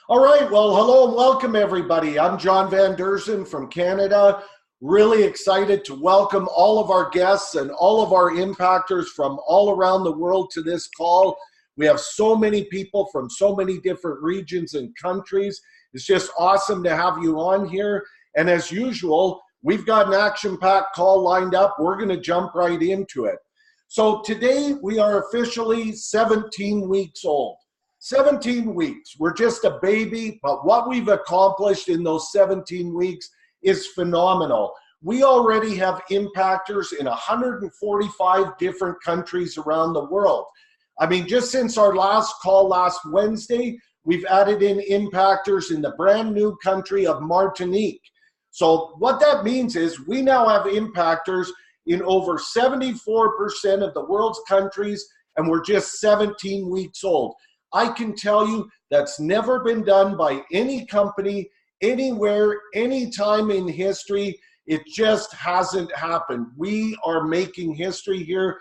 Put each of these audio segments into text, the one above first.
All right, well, hello and welcome everybody. I'm John Van Derzen from Canada. Really excited to welcome all of our guests and all of our impactors from all around the world to this call. We have so many people from so many different regions and countries. It's just awesome to have you on here. And as usual, we've got an action-packed call lined up. We're going to jump right into it. So today we are officially 17 weeks old. 17 weeks. We're just a baby, but what we've accomplished in those 17 weeks is phenomenal. We already have impactors in 145 different countries around the world. I mean, just since our last call last Wednesday, we've added in impactors in the brand new country of Martinique. So what that means is we now have impactors in over 74% of the world's countries, and we're just 17 weeks old. I can tell you that's never been done by any company, anywhere, anytime in history. It just hasn't happened. We are making history here.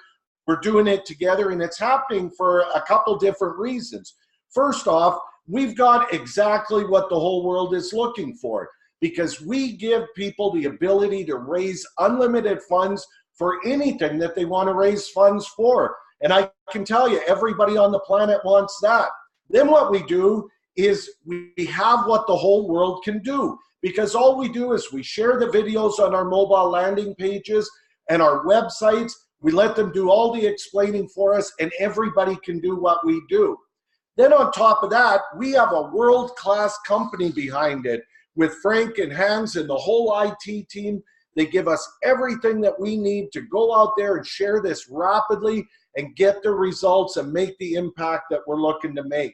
We're doing it together, and it's happening for a couple different reasons. First off, we've got exactly what the whole world is looking for, because we give people the ability to raise unlimited funds for anything that they want to raise funds for. And I can tell you, everybody on the planet wants that. Then what we do is we have what the whole world can do, because all we do is we share the videos on our mobile landing pages and our websites. We let them do all the explaining for us, and everybody can do what we do. Then on top of that, we have a world-class company behind it with Frank and Hans and the whole IT team. They give us everything that we need to go out there and share this rapidly and get the results and make the impact that we're looking to make.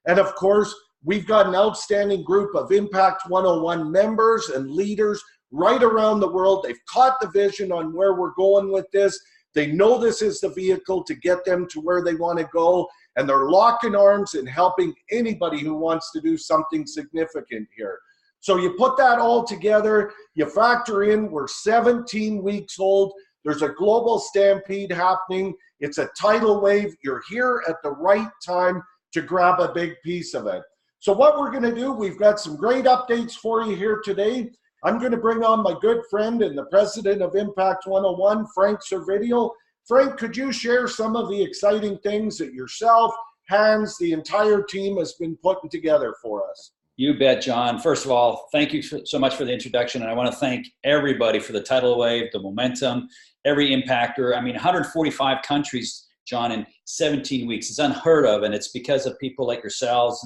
And of course, we've got an outstanding group of Impact 101 members and leaders right around the world. They've caught the vision on where we're going with this. They know this is the vehicle to get them to where they want to go, and they're locking arms and helping anybody who wants to do something significant here. So you put that all together, you factor in we're 17 weeks old, there's a global stampede happening, it's a tidal wave, you're here at the right time to grab a big piece of it. So what we're going to do, we've got some great updates for you here today. I'm going to bring on my good friend and the president of Impact 101, Frank Servideo. Frank, could you share some of the exciting things that yourself, Hans, the entire team has been putting together for us? You bet, John. First of all, thank you so much for the introduction. And I want to thank everybody for the tidal wave, the momentum, every impactor. I mean, 145 countries, John, in 17 weeks. It's unheard of. And it's because of people like yourselves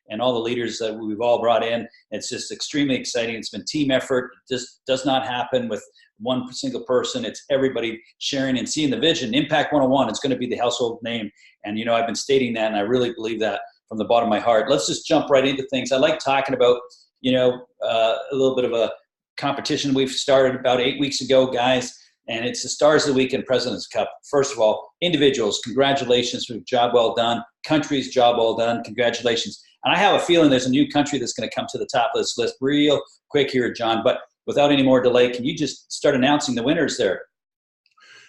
and all the leaders that we've all brought in. It's just extremely exciting. It's been team effort. It just does not happen with one single person. It's everybody sharing and seeing the vision. Impact 101 is going to be the household name. And, you know, I've been stating that, and I really believe that from the bottom of my heart. Let's just jump right into things. I like talking about, a little bit of a competition we've started about 8 weeks ago, guys, and it's the Stars of the Week and President's Cup. First of all, individuals, congratulations for a job well done. Countries, job well done. Congratulations. And I have a feeling there's a new country that's going to come to the top of this list real quick here, John. But without any more delay, can you just start announcing the winners there?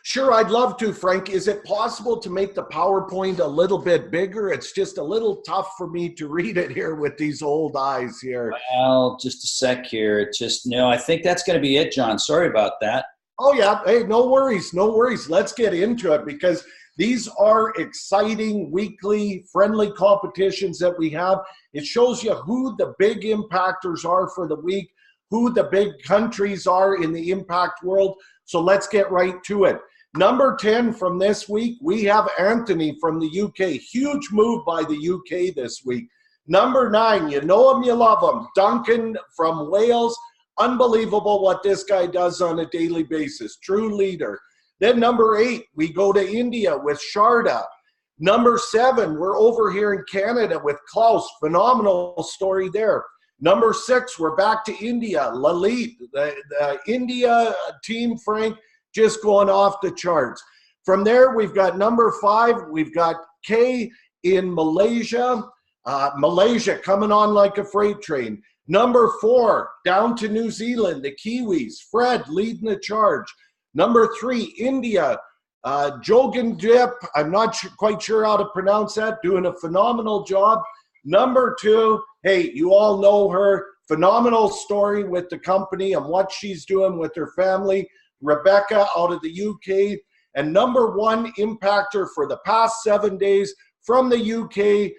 Sure, I'd love to, Frank. Is it possible to make the PowerPoint a little bit bigger? It's just a little tough for me to read it here with these old eyes here. Well, just a sec here. I think that's going to be it, John. Sorry about that. Oh, yeah. Hey, no worries. No worries. Let's get into it, because these are exciting weekly friendly competitions that we have. It shows you who the big impactors are for the week, who the big countries are in the impact world. So let's get right to it. Number 10 from this week, we have Anthony from the UK. Huge move by the UK this week. Number 9, you know him, you love him. Duncan from Wales. Unbelievable what this guy does on a daily basis. True leader. Then number 8, we go to India with Sharda. Number 7, we're over here in Canada with Klaus. Phenomenal story there. Number 6, we're back to India. Lalit, the India team, Frank, just going off the charts. From there, we've got number 5, we've got Kay in Malaysia. Malaysia coming on like a freight train. Number 4, down to New Zealand, the Kiwis. Fred leading the charge. Number 3, India. Jogan Dip, I'm not quite sure how to pronounce that, doing a phenomenal job. Number 2, Hey, you all know her. Phenomenal story with the company and what she's doing with her family. Rebecca out of the UK, and number one impactor for the past 7 days from the UK,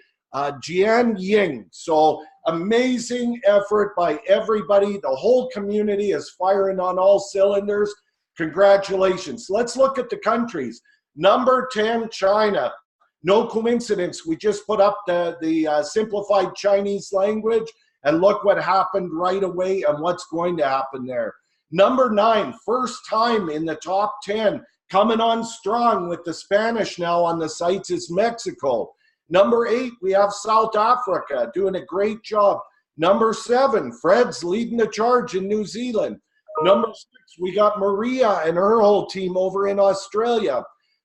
Jian Ying. So amazing effort by everybody. The whole community is firing on all cylinders. Congratulations. Let's look at the countries. Number 10, China. No coincidence. We just put up the simplified Chinese language, and look what happened right away and what's going to happen there. Number 9, first time in the top 10, coming on strong with the Spanish now on the sites, is Mexico. Number 8, we have South Africa doing a great job. Number 7, Fred's leading the charge in New Zealand. Number 6, we got Maria and her whole team over in Australia.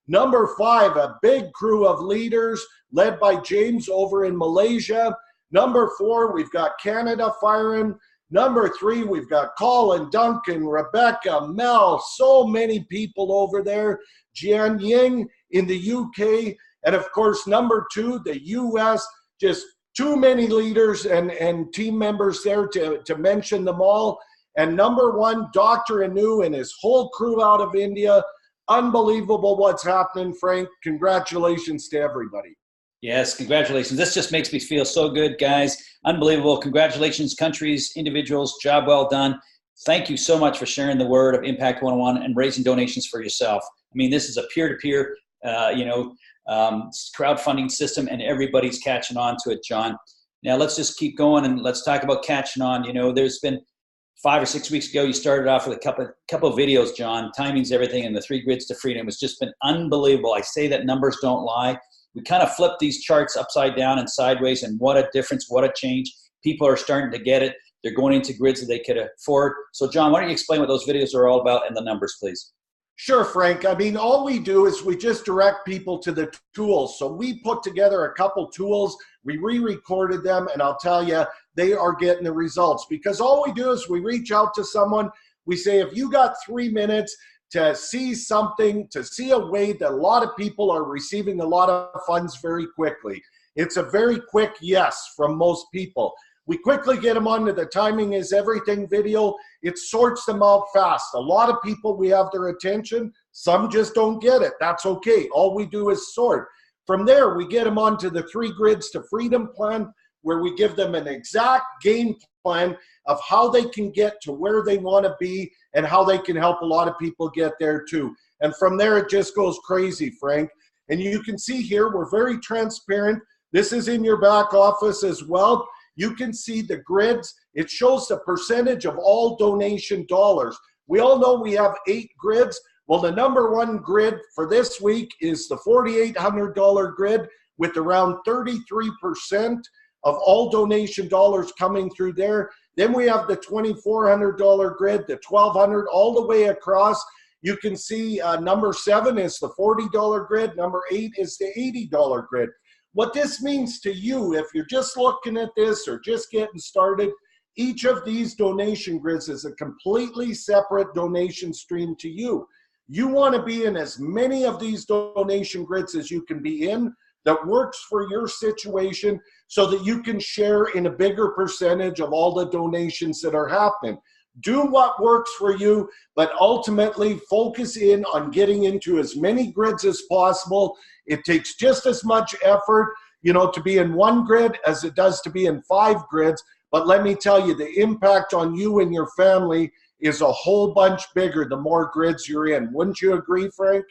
Number 5, a big crew of leaders led by James over in Malaysia. Number 4, we've got Canada firing. Number 3, we've got Colin, Duncan, Rebecca, Mel, so many people over there. Jian Ying in the UK. And of course, number 2, the US, just too many leaders and team members there to mention them all. And number 1, Dr. Anu and his whole crew out of India. Unbelievable what's happening, Frank. Congratulations to everybody. Yes, congratulations. This just makes me feel so good, guys. Unbelievable. Congratulations, countries, individuals. Job well done. Thank you so much for sharing the word of Impact 101 and raising donations for yourself. I mean, this is a peer-to-peer, crowdfunding system, and everybody's catching on to it, John. Now, let's just keep going, and let's talk about catching on. You know, there's been 5 or 6 weeks ago, you started off with a couple of videos, John. Timing's everything, and the 3 grids to freedom. It's just been unbelievable. I say that numbers don't lie. We kind of flipped these charts upside down and sideways, and what a difference, what a change. People are starting to get it. They're going into grids that they could afford. So, John, why don't you explain what those videos are all about and the numbers, please? Sure, Frank. I mean, all we do is we just direct people to the tools. So we put together a couple tools, we re-recorded them, and I'll tell you, they are getting the results. Because all we do is we reach out to someone, we say, if you got 3 minutes to see something, to see a way that a lot of people are receiving a lot of funds very quickly. It's a very quick yes from most people. We quickly get them onto the Timing is Everything video. It sorts them out fast. A lot of people, we have their attention. Some just don't get it. That's okay. All we do is sort. From there, we get them onto the 3 grids to freedom plan, where we give them an exact game plan of how they can get to where they want to be and how they can help a lot of people get there too. And from there, it just goes crazy, Frank. And you can see here, we're very transparent. This is in your back office as well. You can see the grids. It shows the percentage of all donation dollars. We all know we have 8 grids. Well, the number 1 grid for this week is the $4,800 grid, with around 33% of all donation dollars coming through there. Then we have the $2,400 grid, the $1,200, all the way across. You can see number 7 is the $40 grid. Number 8 is the $80 grid. What this means to you, if you're just looking at this or just getting started, each of these donation grids is a completely separate donation stream to you. You want to be in as many of these donation grids as you can be in that works for your situation, so that you can share in a bigger percentage of all the donations that are happening. Do what works for you, but ultimately focus in on getting into as many grids as possible. It takes just as much effort, to be in 1 grid as it does to be in 5 grids. But let me tell you, the impact on you and your family is a whole bunch bigger the more grids you're in. Wouldn't you agree, Frank?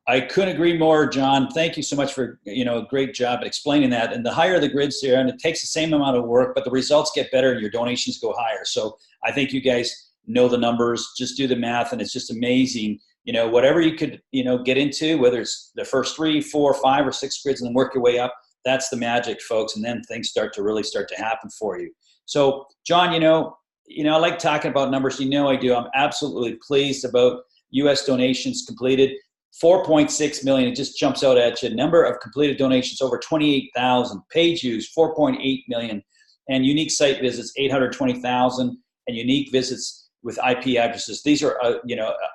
I couldn't agree more, John. Thank you so much for a great job at explaining that. And the higher the grids there, and it takes the same amount of work, but the results get better and your donations go higher. So I think you guys know the numbers. Just do the math, and it's just amazing. Whatever you could get into, whether it's the first 3, 4, 5, or 6 grids, and then work your way up. That's the magic, folks. And then things start to happen for you. So, John, I like talking about numbers. I do. I'm absolutely pleased about U.S. donations completed. 4.6 million, it just jumps out at you. Number of completed donations, over 28,000. Page views, 4.8 million. And unique site visits, 820,000. And unique visits with IP addresses. These are,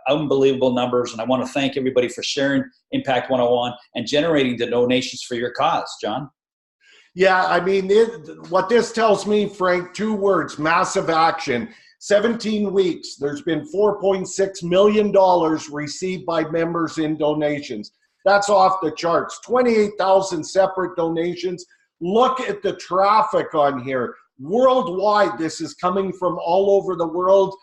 unbelievable numbers. And I want to thank everybody for sharing Impact 101 and generating the donations for your cause, John. Yeah, I mean, what this tells me, Frank, two words: massive action. 17 weeks, there's been $4.6 million received by members in donations. That's off the charts. 28,000 separate donations. Look at the traffic on here. Worldwide, this is coming from all over the world.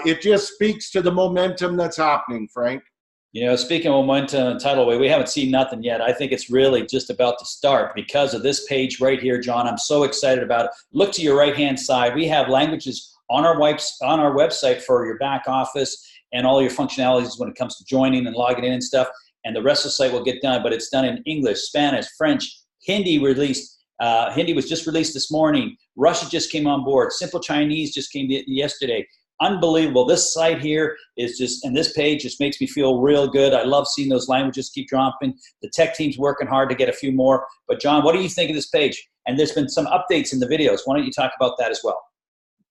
It just speaks to the momentum that's happening, Frank. You know, speaking of momentum and tidal wave, we haven't seen nothing yet. I think it's really just about to start because of this page right here, John. I'm so excited about it. Look to your right-hand side. We have languages on our website for your back office and all your functionalities when it comes to joining and logging in and stuff. And the rest of the site will get done, but it's done in English, Spanish, French, Hindi released. Hindi was just released this morning. Russia just came on board. Simple Chinese just came yesterday. Unbelievable. This site here is just, and this page just makes me feel real good. I love seeing those languages keep dropping. The tech team's working hard to get a few more. But John, what do you think of this page? And there's been some updates in the videos. Why don't you talk about that as well?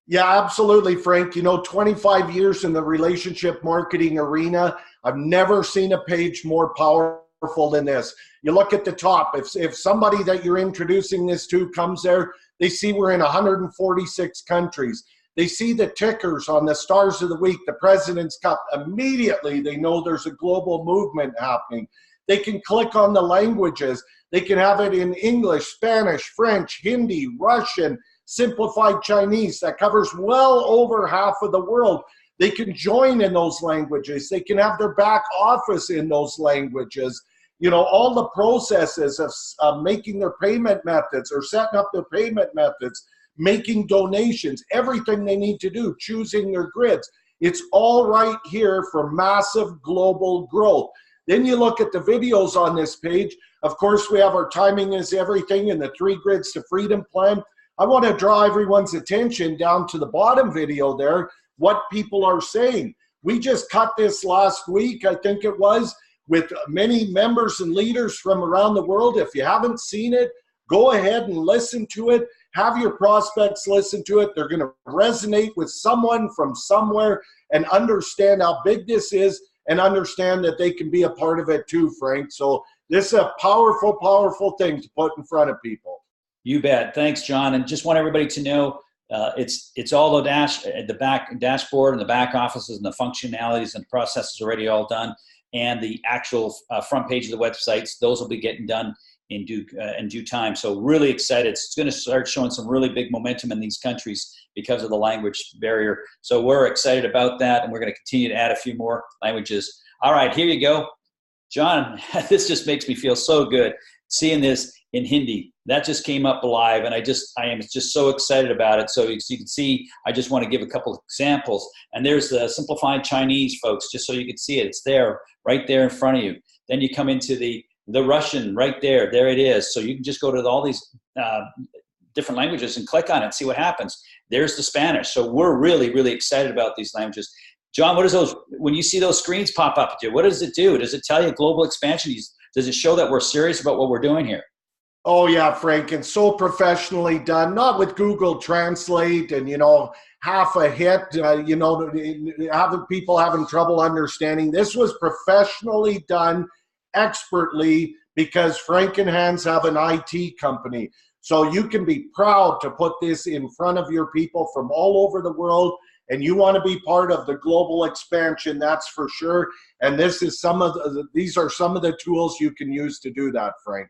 Yeah, absolutely, Frank. You know, 25 years in the relationship marketing arena, I've never seen a page more powerful than this. You look at the top, if somebody that you're introducing this to comes there, they see we're in 146 countries. They see the tickers on the stars of the week, the President's Cup. Immediately, they know there's a global movement happening. They can click on the languages. They can have it in English, Spanish, French, Hindi, Russian, Simplified Chinese. That covers well over half of the world. They can join in those languages. They can have their back office in those languages. You know, all the processes of making their payment methods or setting up their payment methods, making donations, everything they need to do, choosing their grids. It's all right here for massive global growth. Then you look at the videos on this page. Of course, we have our timing is everything and the 3 grids to freedom plan. I want to draw everyone's attention down to the bottom video there, what people are saying. We just cut this last week, I think it was, with many members and leaders from around the world. If you haven't seen it, go ahead and listen to it. Have your prospects listen to it. They're going to resonate with someone from somewhere and understand how big this is and understand that they can be a part of it too, Frank. So this is a powerful, powerful thing to put in front of people. You bet. Thanks, John. And just want everybody to know it's all the back dashboard and the back offices and the functionalities and processes already all done. And the actual front page of the websites, those will be getting done in due time. So really excited. It's going to start showing some really big momentum in these countries because of the language barrier. So we're excited about that, and we're going to continue to add a few more languages. All right, here you go. John, this just makes me feel so good seeing this in Hindi. That just came up live, and I am just so excited about it. So you can see, I just want to give a couple of examples. And there's the Simplified Chinese, folks, just so you can see it. It's there, right there in front of you. Then you come into the Russian right there. There it is. So you can just go to all these different languages and click on it and see what happens. There's the Spanish. So we're really, really excited about these languages. John, what is those, when you see those screens pop up at you, what does it do? Does it tell you global expansion? Does it show that we're serious about what we're doing here? Oh yeah, Frank, it's so professionally done, not with Google Translate and, you know, half a hit, you know, having people having trouble understanding. This was professionally done, expertly, because Frank and Hans have an IT company. So you can be proud to put this in front of your people from all over the world, and you want to be part of the global expansion, that's for sure. And this is these are some of the tools you can use to do that, Frank.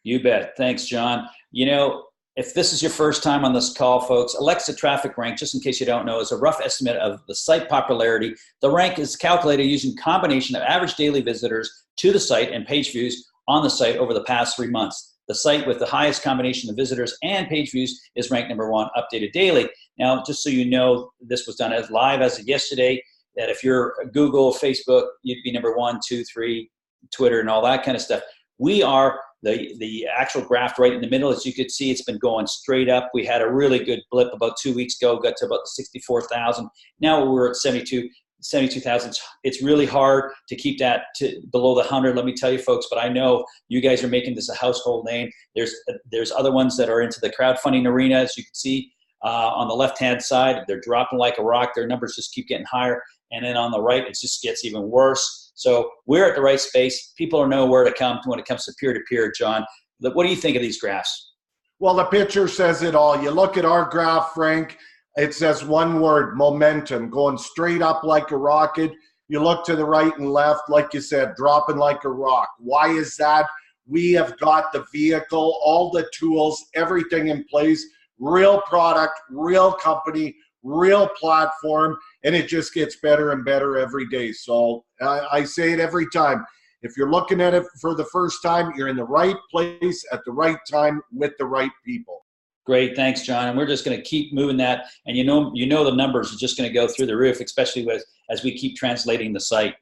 You bet. Thanks, John. You know, if this is your first time on this call, folks, Alexa Traffic Rank, just in case you don't know, is a rough estimate of the site popularity. The rank is calculated using a combination of average daily visitors to the site and page views on the site over the past 3 months. The site with the highest combination of visitors and page views is ranked number 1, updated daily. Now, just so you know, this was done as live as of yesterday, that if you're Google, Facebook, you'd be number 1, 2, 3, Twitter, and all that kind of stuff. We are the actual graph right in the middle. As you could see, it's been going straight up. We had a really good blip about 2 weeks ago, got to about 64,000. Now we're at 72,000. It's really hard to keep that to below the 100, let me tell you, folks, but I know you guys are making this a household name. There's other ones that are into the crowdfunding arena, as you can see on the left-hand side. They're dropping like a rock. Their numbers just keep getting higher. And then on the right, it just gets even worse. So we're at the right space. People know where to come when it comes to peer-to-peer, John. What do you think of these graphs? Well, the picture says it all. You look at our graph, Frank, it says one word, momentum, going straight up like a rocket. You look to the right and left, like you said, dropping like a rock. Why is that? We have got the vehicle, all the tools, everything in place, real product, real company, real platform, and it just gets better and better every day. So I say it every time. If you're looking at it for the first time, you're in the right place at the right time with the right people. Great, thanks, John. And we're just going to keep moving that. And you know the numbers are just going to go through the roof, especially as we keep translating the site.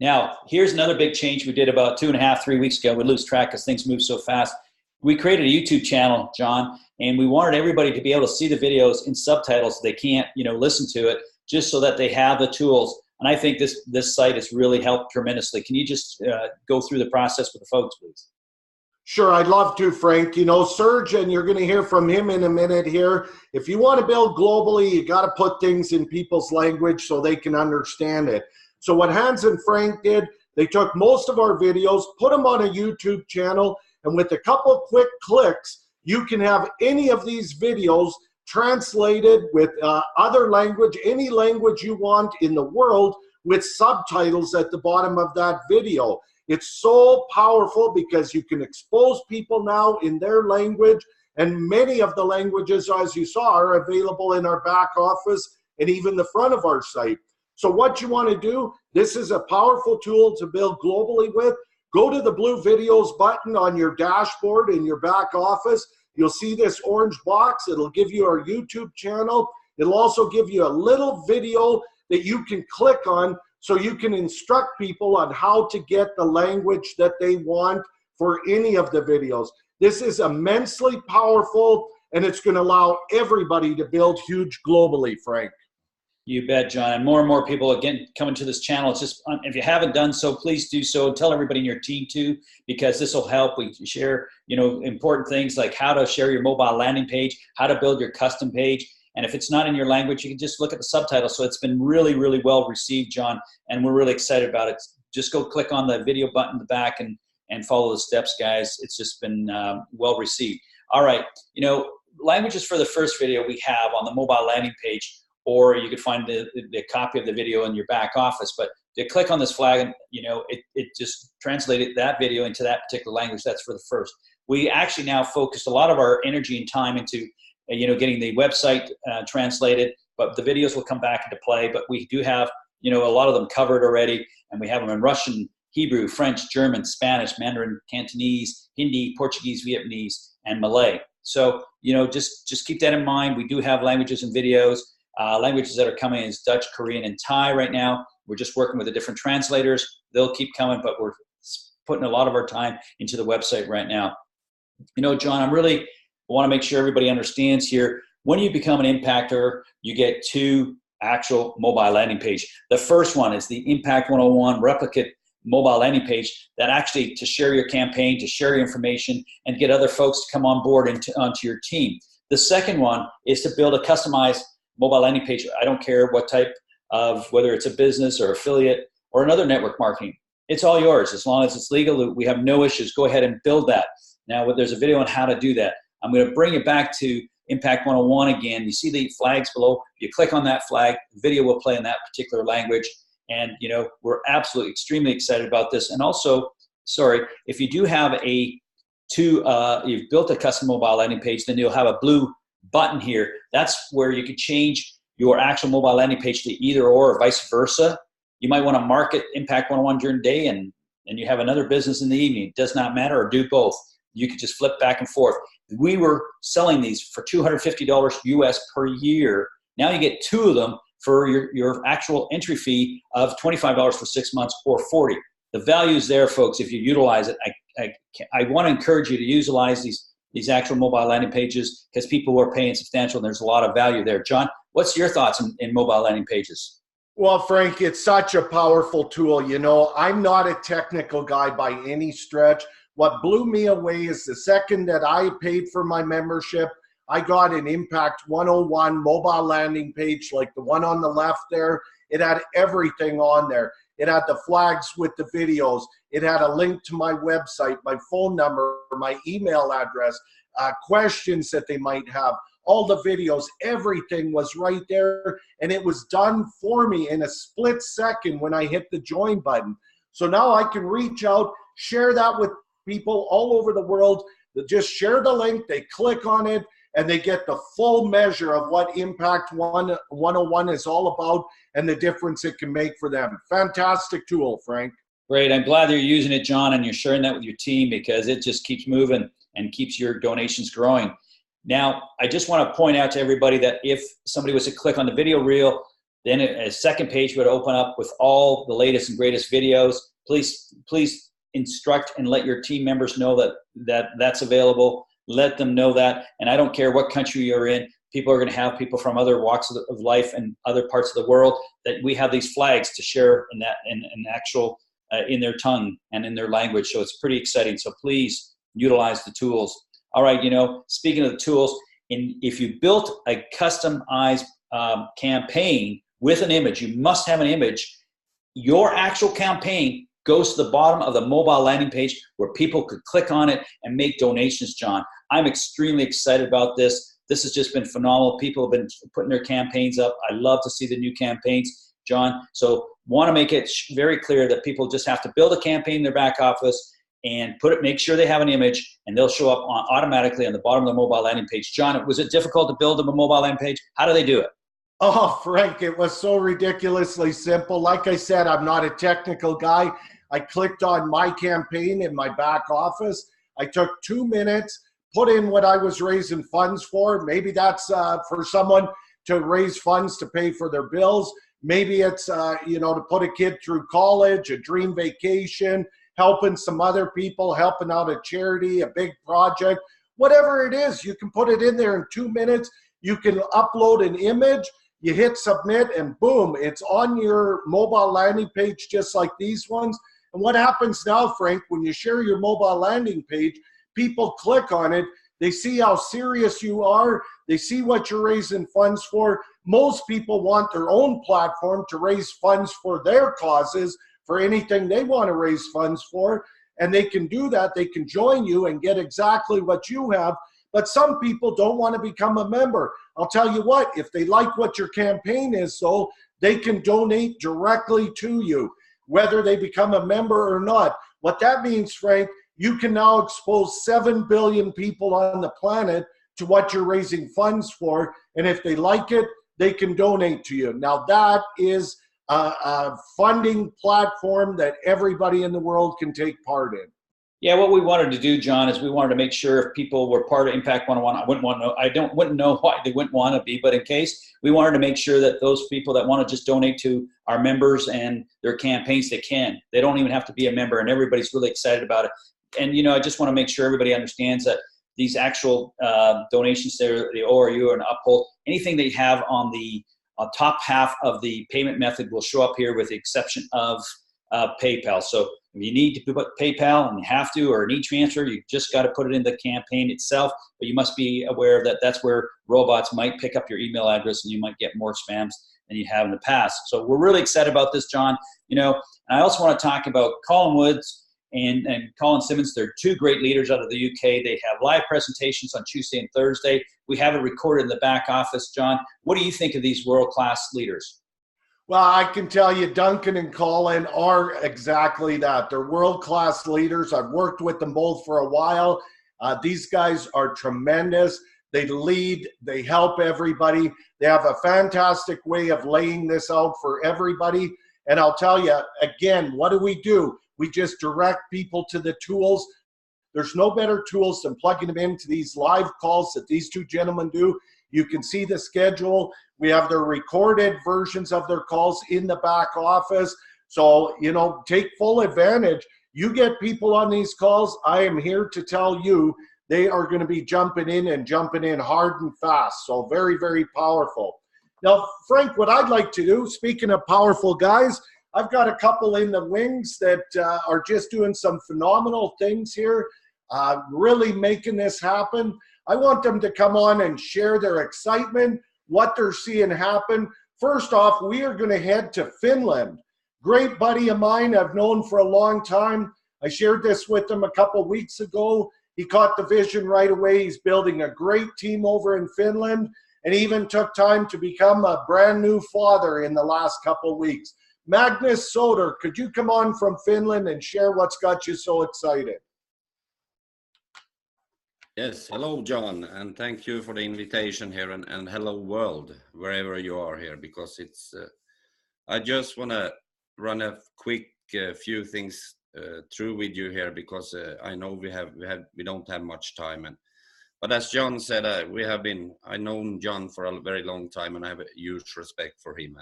Now, here's another big change we did about 2.5, 3 weeks ago. We lose track because things move so fast. We created a YouTube channel, John, and we wanted everybody to be able to see the videos in subtitles so they can't, listen to it, just so that they have the tools. And I think this site has really helped tremendously. Can you just go through the process with the folks, please? Sure, I'd love to, Frank. Serge, and you're going to hear from him in a minute here. If you want to build globally, you got to put things in people's language so they can understand it. So what Hans and Frank did, they took most of our videos, put them on a YouTube channel, and with a couple quick clicks, you can have any of these videos translated with other language, any language you want in the world, with subtitles at the bottom of that video. It's so powerful because you can expose people now in their language, and many of the languages, as you saw, are available in our back office and even the front of our site. So what you want to do, this is a powerful tool to build globally with. Go to the blue videos button on your dashboard in your back office. You'll see this orange box. It'll give you our YouTube channel. It'll also give you a little video that you can click on so you can instruct people on how to get the language that they want for any of the videos. This is immensely powerful, and it's going to allow everybody to build huge globally, Frank. You bet, John. And more people, again, coming to this channel. It's just, if you haven't done so, please do so. Tell everybody in your team too, because this will help. We share, important things like how to share your mobile landing page, how to build your custom page. And if it's not in your language, you can just look at the subtitles. So it's been really, really well received, John, and we're really excited about it. Just go click on the video button in the back and follow the steps, guys. It's just been well received. All right, languages for the first video we have on the mobile landing page, or you could find the copy of the video in your back office. But you click on this flag and, it just translated that video into that particular language. That's for the first. We actually now focused a lot of our energy and time into, getting the website translated, but the videos will come back into play. But we do have, a lot of them covered already, and we have them in Russian, Hebrew, French, German, Spanish, Mandarin, Cantonese, Hindi, Portuguese, Vietnamese, and Malay. So, just keep that in mind. We do have languages and videos. Languages that are coming is Dutch, Korean, and Thai right now. We're just working with the different translators. They'll keep coming, but we're putting a lot of our time into the website right now. John, I really want to make sure everybody understands here. When you become an impactor, you get 2 actual mobile landing page. The first one is the Impact 101 replicate mobile landing page that actually to share your campaign, to share your information, and get other folks to come on board onto your team. The second one is to build a customized mobile landing page. I don't care what type of, whether it's a business or affiliate or another network marketing. It's all yours. As long as it's legal, we have no issues. Go ahead and build that. Now, there's a video on how to do that. I'm going to bring it back to Impact 101 again. You see the flags below. You click on that flag, the video will play in that particular language. And, we're absolutely extremely excited about this. And also, if you do have you've built a custom mobile landing page, then you'll have a blue button here. That's where you can change your actual mobile landing page to either or vice versa. You might want to market Impact 101 during the day and you have another business in the evening. It does not matter, or do both. You could just flip back and forth. We were selling these for $250 US per year. Now you get 2 of them for your actual entry fee of $25 for 6 months or $40. The value is there, folks, if you utilize it. I want to encourage you to utilize these actual mobile landing pages because people are paying substantial and there's a lot of value there. John, what's your thoughts in mobile landing pages? Well, Frank, it's such a powerful tool. I'm not a technical guy by any stretch. What blew me away is the second that I paid for my membership, I got an Impact 101 mobile landing page like the one on the left there. It had everything on there. It had the flags with the videos. It had a link to my website, my phone number, my email address, questions that they might have, all the videos, everything was right there. And it was done for me in a split second when I hit the join button. So now I can reach out, share that with people all over the world. They just share the link, they click on it, and they get the full measure of what Impact 101 is all about and the difference it can make for them. Fantastic tool, Frank. Great. I'm glad that you're using it, John, and you're sharing that with your team because it just keeps moving and keeps your donations growing. Now, I just want to point out to everybody that if somebody was to click on the video reel, then a second page would open up with all the latest and greatest videos. Please instruct and let your team members know that's available. Let them know that. And I don't care what country you're in. People are going to have people from other walks of life and other parts of the world that we have these flags to share in their tongue and in their language. So it's pretty exciting. So please utilize the tools. All right, speaking of the tools, if you built a customized campaign with an image, you must have an image. Your actual campaign goes to the bottom of the mobile landing page where people could click on it and make donations, John. I'm extremely excited about this. This has just been phenomenal. People have been putting their campaigns up. I love to see the new campaigns, John. So want to make it very clear that people just have to build a campaign in their back office and make sure they have an image, and they'll show up automatically on the bottom of the mobile landing page. John, was it difficult to build a mobile landing page? How do they do it? Oh, Frank, it was so ridiculously simple. Like I said, I'm not a technical guy. I clicked on my campaign in my back office. I took 2 minutes, put in what I was raising funds for. Maybe that's for someone to raise funds to pay for their bills. Maybe it's, to put a kid through college, a dream vacation, helping some other people, helping out a charity, a big project, whatever it is, you can put it in there in 2 minutes. You can upload an image, you hit submit, and boom, it's on your mobile landing page just like these ones. And what happens now, Frank, when you share your mobile landing page, people click on it, they see how serious you are, they see what you're raising funds for. Most people want their own platform to raise funds for their causes, for anything they want to raise funds for, and they can do that. They can join you and get exactly what you have, but some people don't want to become a member. I'll tell you what, if they like what your campaign is, so they can donate directly to you, whether they become a member or not. What that means, Frank, you can now expose 7 billion people on the planet to what you're raising funds for, and if they like it, they can donate to you. Now that is a funding platform that everybody in the world can take part in. Yeah, what we wanted to do, John, is we wanted to make sure if people were part of Impact 101, wouldn't know why they wouldn't want to be, but in case, we wanted to make sure that those people that want to just donate to our members and their campaigns, they can. They don't even have to be a member, and everybody's really excited about it. And, I just want to make sure everybody understands that these actual donations there, the ORU and Uphold, anything that you have on the top half of the payment method will show up here with the exception of PayPal. So if you need to put PayPal and you have to, or an e-transfer, you just got to put it in the campaign itself. But you must be aware that that's where robots might pick up your email address and you might get more spams than you have in the past. So we're really excited about this, John. And I also want to talk about Colin Woods and Colin Simmons. They're two great leaders out of the UK. They have live presentations on Tuesday and Thursday. We have it recorded in the back office. John, what do you think of these world-class leaders? Well, I can tell you Duncan and Colin are exactly that. They're world-class leaders. I've worked with them both for a while. These guys are tremendous. They lead, they help everybody. They have a fantastic way of laying this out for everybody. And I'll tell you, again, what do? We just direct people to the tools. There's no better tools than plugging them into these live calls that these two gentlemen do. You can see the schedule. We have their recorded versions of their calls in the back office. So, take full advantage. You get people on these calls, I am here to tell you, they are going to be jumping in hard and fast. So very, very powerful. Now, Frank, what I'd like to do, speaking of powerful guys, I've got a couple in the wings that are just doing some phenomenal things here, really making this happen. I want them to come on and share their excitement, what they're seeing happen First off, we are going to head to Finland. Great buddy of mine I've known for a long time. I shared this with him a couple weeks ago. He caught the vision right away. He's building a great team over in Finland, and even took time to become a brand new father in the last couple weeks. Magnus Soder, could you come on from Finland and share what's got you so excited? Yes, hello, John, and thank you for the invitation here, and hello, world, wherever you are here, because it's. I just want to run a quick few things through with you here, because I know we don't have much time, but as John said, I've known John for a very long time, and I have a huge respect for him,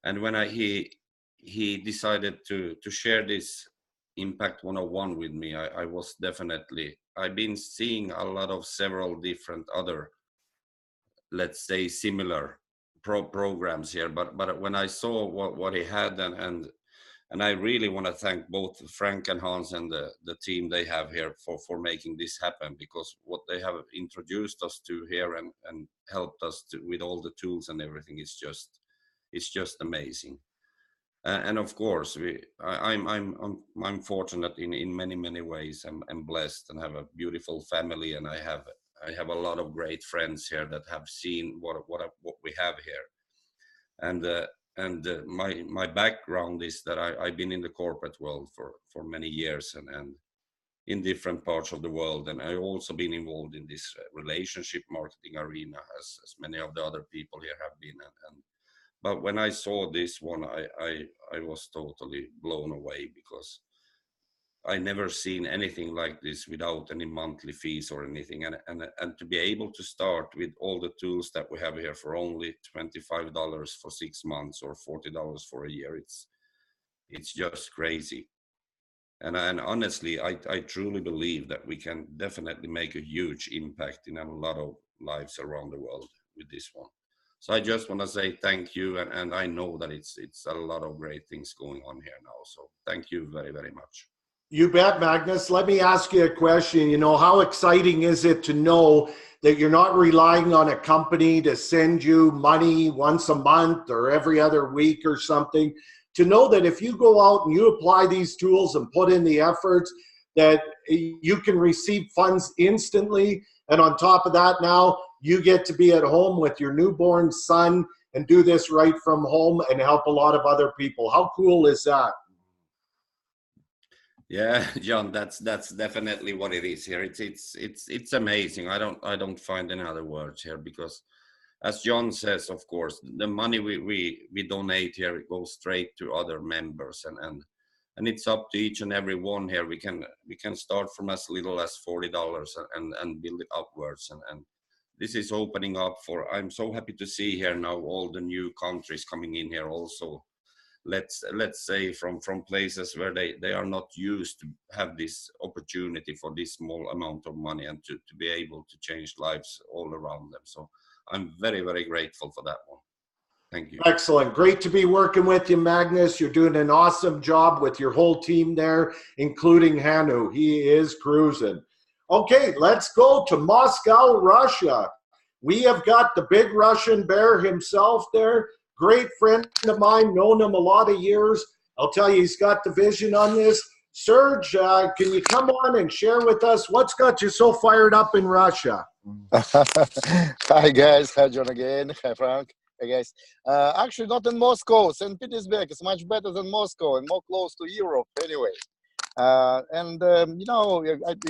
and when he decided to share this Impact 101 with me, I was definitely. I've been seeing a lot of several different other, let's say, similar programs here, but when I saw what he had, and I really want to thank both Frank and Hans and the team they have here for making this happen, because what they have introduced us to here and helped us with all the tools and everything is just amazing. And of course, I'm fortunate in many ways. I'm blessed and have a beautiful family, and I have a lot of great friends here that have seen what we have here. And my background is that I've been in the corporate world for many years, and in different parts of the world, and I've also been involved in this relationship marketing arena, as many of the other people here have been. But when I saw this one, I was totally blown away, because I never seen anything like this without any monthly fees or anything. And to be able to start with all the tools that we have here for only $25 for 6 months or $40 for a year, it's just crazy. And honestly, I truly believe that we can definitely make a huge impact in a lot of lives around the world with this one. So I just want to say thank you, and I know that it's a lot of great things going on here now. So thank you very, very much. You bet, Magnus. Let me ask you a question. You know, how exciting is it to know that you're not relying on a company to send you money once a month or every other week or something? To know that if you go out and you apply these tools and put in the efforts, that you can receive funds instantly. And on top of that, now you get to be at home with your newborn son and do this right from home and help a lot of other people. How cool is that? Yeah, John, that's definitely what it is here. It's amazing. I don't find any other words here, because as John says, of course, the money we donate here, it goes straight to other members, and it's up to each and every one here. We can start from as little as $40 and build it upwards, and this is opening up for. I'm so happy to see here now all the new countries coming in here also. Let's say from places where they are not used to have this opportunity for this small amount of money, and to be able to change lives all around them. So I'm very, very grateful for that one. Thank you. Excellent. Great to be working with you, Magnus. You're doing an awesome job with your whole team there, including Hanu. He is cruising. Okay, let's go to Moscow, Russia. We have got the big Russian bear himself there. Great friend of mine, known him a lot of years. I'll tell you, he's got the vision on this. Serge, can you come on and share with us what's got you so fired up in Russia? Hi, guys. Hi, John again. Hi, Frank. Hey, guys. Actually, not in Moscow. St. Petersburg is much better than Moscow and more close to Europe anyway. You know,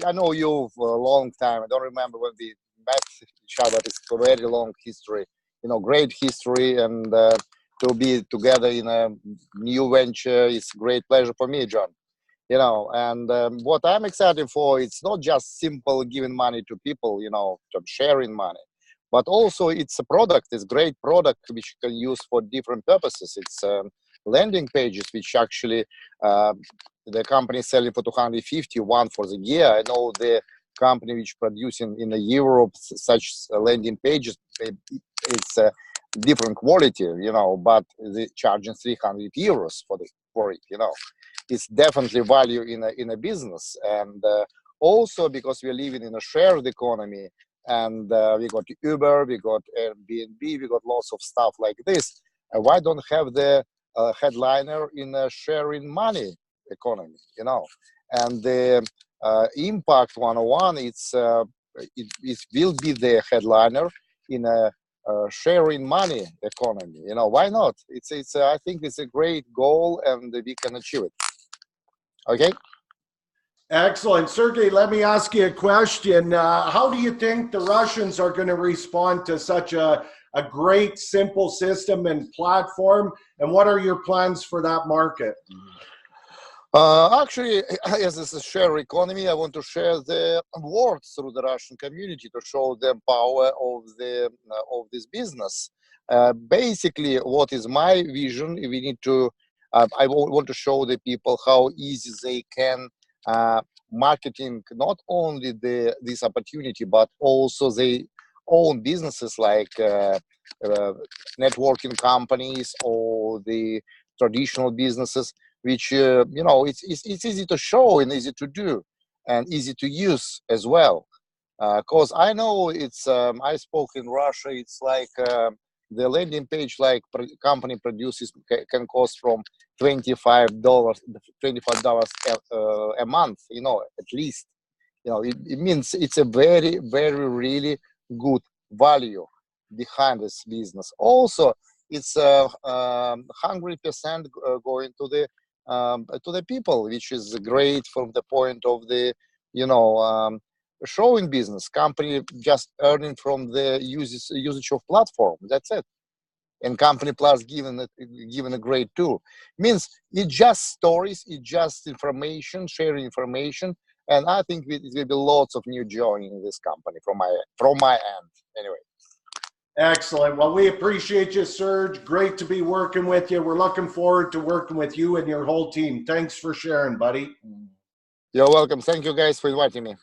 I know you for a long time. I don't remember when we met each other. It's a very long history. You know, great history, and to be together in a new venture is a great pleasure for me, John. You know, and what I'm excited for, it's not just simple giving money to people, you know, sharing money, but also it's a product, it's a great product which you can use for different purposes. It's landing pages, which actually the company is selling for 251 for the year. I know the company which producing in Europe such landing pages, it's a different quality, you know, but they charging 300 euros for it, you know. It's definitely value in a business. And also because we're living in a shared economy, and we got Uber, we got Airbnb, we got lots of stuff like this. Why don't have the headliner in a sharing money economy, you know? And the Impact 101, it will be the headliner in a sharing money economy. You know, why not? I think it's a great goal, and we can achieve it. Okay. Excellent. Sergey, let me ask you a question. How do you think the Russians are going to respond to such a great, simple system and platform? And what are your plans for that market? Actually, as this is a share economy, I want to share the words through the Russian community to show them power of this business. Basically, what is my vision? We need to. I want to show the people how easy they can marketing not only this opportunity, but also their own businesses like networking companies or the traditional businesses, which you know, it's easy to show and easy to do and easy to use as well. Because I know it's I spoke in Russia. It's like the landing page, like company produces, can cost from $25 a month. You know, at least. You know, it means it's a very, very, really good value behind this business. Also, it's 100% going to the people, which is great from the point of the, you know, showing business. Company just earning from the usage of platform. That's it. And company plus given a great tool. Means it's just stories, it's just information, sharing information. And I think it will be lots of new joining this company from my end. Anyway. Excellent. Well, we appreciate you, Serge. Great to be working with you. We're looking forward to working with you and your whole team. Thanks for sharing, buddy. You're welcome. Thank you guys for inviting me.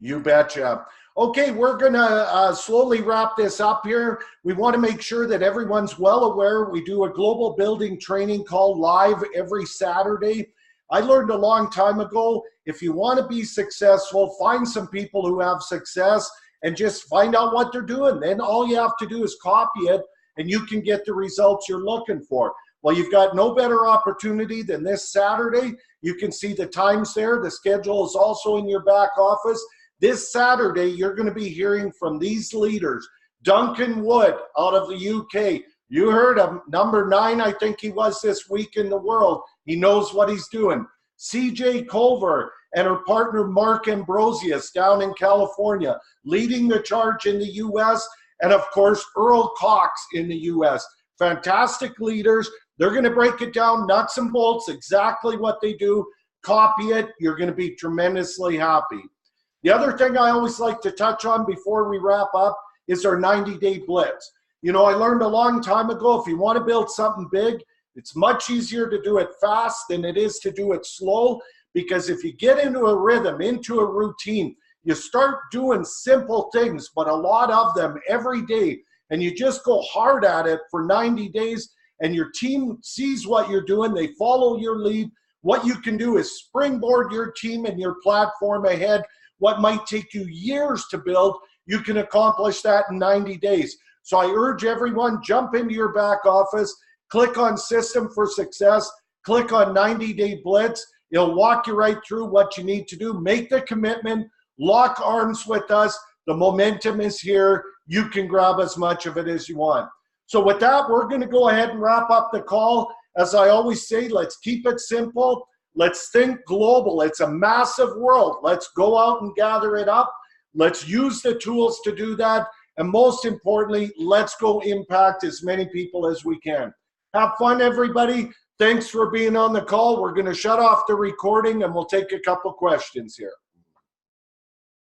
You betcha. Okay, we're going to slowly wrap this up here. We want to make sure that everyone's well aware. We do a global building training call live every Saturday. I learned a long time ago, if you want to be successful, find some people who have success and just find out what they're doing. Then all you have to do is copy it and you can get the results you're looking for. Well, you've got no better opportunity than this Saturday. You can see the times there. The schedule is also in your back office. This Saturday, you're going to be hearing from these leaders. Duncan Wood out of the UK. You heard him, number 9, I think he was this week in the world. He knows what he's doing. CJ Culver and her partner Mark Ambrosius down in California, leading the charge in the US, and of course, Earl Cox in the US. Fantastic leaders. They're going to break it down, nuts and bolts, exactly what they do. Copy it. You're going to be tremendously happy. The other thing I always like to touch on before we wrap up is our 90-day blitz. You know, I learned a long time ago, if you want to build something big, it's much easier to do it fast than it is to do it slow, because if you get into a rhythm, into a routine, you start doing simple things, but a lot of them every day, and you just go hard at it for 90 days, and your team sees what you're doing, they follow your lead. What you can do is springboard your team and your platform ahead. What might take you years to build, you can accomplish that in 90 days. So I urge everyone, jump into your back office, click on System for Success, click on 90-Day Blitz. It'll walk you right through what you need to do. Make the commitment, lock arms with us. The momentum is here. You can grab as much of it as you want. So with that, we're going to go ahead and wrap up the call. As I always say, let's keep it simple. Let's think global. It's a massive world. Let's go out and gather it up. Let's use the tools to do that. And most importantly, let's go impact as many people as we can. Have fun, everybody. Thanks for being on the call. We're going to shut off the recording and we'll take a couple questions here.